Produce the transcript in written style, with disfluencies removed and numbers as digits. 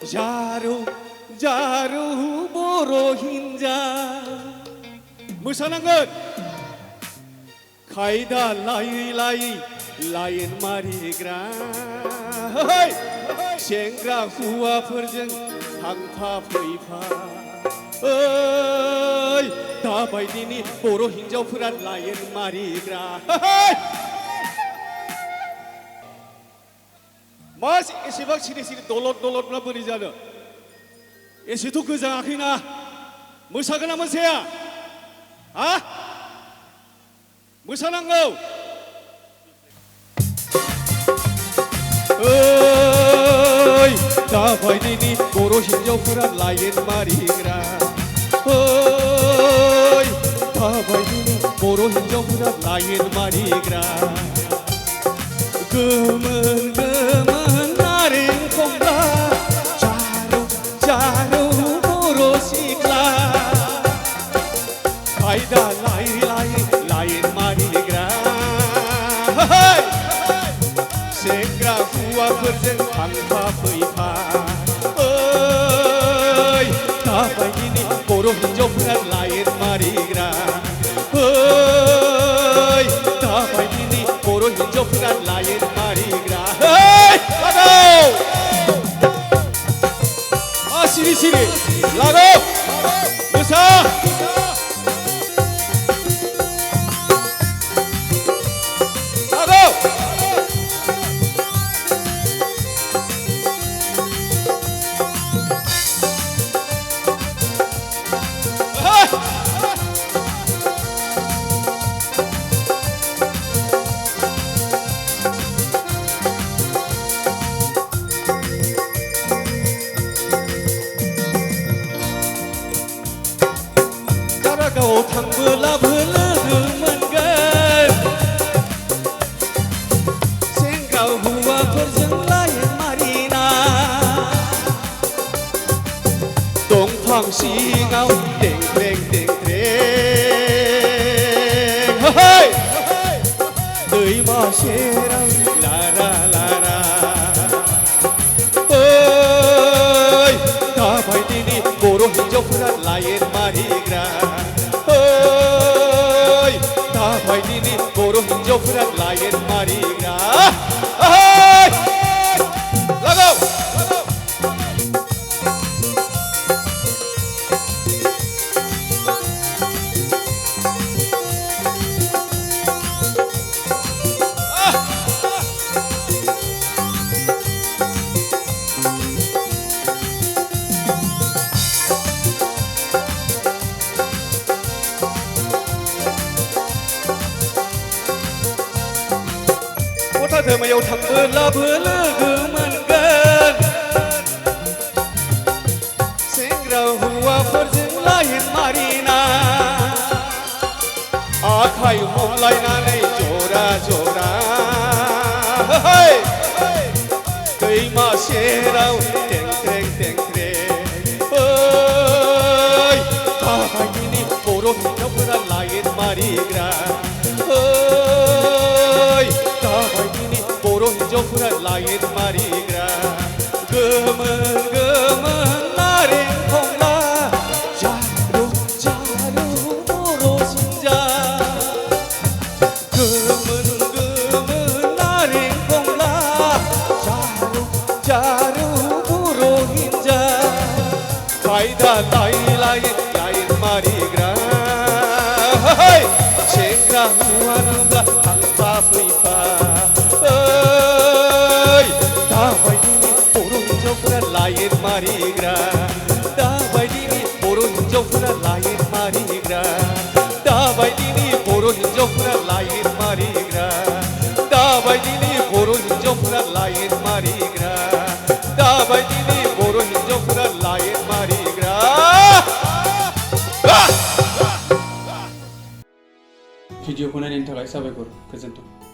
자루 자루 보러 흰자 무산한 것 가이다 라이 라이 라인 마리그라 생그라 후아퍼정 항파 보이파 어이 다바이디니 보러 흰자프라 라인 마리그라 Mas एसेबां सिरि सिरि दलद दलदब्ला बोरै जानो एसेथ' गोजाङाखैना मोसागोन ना मोसाया हा मोसानांगौ ओइ दाबायदिनि बर' हिन्जावफोरा लाइन मारिग्रा ओइ दाबायदिनि बर' हिन्जावफोरा लाइन मारिग्रा गोमोन गोमोन नारें खमला जारौ जारौ बर' सिख्ला खायदा लाइ लाइ लाइन मारिग्रा सेंग्रा हौवाफोरजों थांफा फैफा ओइ दाबायदिनि बर' हिन्जावफोरा लाइन मारिग्रा ओइ दाबायदिनि बर' हिन्जावफोरा लाइन मारिग्रा लागाव सिरि सिरि लागाव मोसा लागाव दारागाव थांबोलाबो लोगो मोनगोन सेंग्रा हौवाफोरजों लाइन मारिना दंफां सिङाव देंग्रें देंग्रें दैमा सेराव लारा लारा ओइ दाबायदिनि बर' हिन्जावफोरा लाइन मारिग्रा ओइ दाबायदिनि बर' हिन्जावफोरा लाइन मारिग्रा लागाव धोमायाव थांबोलाबो लोगो मोनगोन सेंग्रा हौवाफोरजों लाइन मारिना आखाइ हमलायनानै जरा जरा दैमा सेराव देंख्रें देंख्रें ओइ दाबायदिनि बर' हिन्जावफोरा लाइन मारिग्रा दाबायदिनि बर' हिन्जावफोरा लाइन मारिग्रा गोमोन गोमोन नारें खमला जारौ जारौ बर' सिंजा गोमोन गोमोन नारें खमला जारौ जारौ बर' हिन्जा खायदा लाइ लाइ लाइन मारिग्रा सेंग्रा हौवा नुब्ला थांफा फैफा दाबायदिनि बर' हिन्जावफोरा लाइन मारिग्रा दाबायदिनि बर' हिन्जावफोरा लाइन मारिग्रा दाबायदिनि बर' हिन्जावफोरा लाइन मारिग्रा दाबायदिनि बर' हिन्जावफोरा लाइन मारिग्रा दाबायदिनि बर' हिन्जावफोरा लाइन मारिग्रा भिडिअखौ नायनायनि थाखाय साबायखर गोजोन्थों।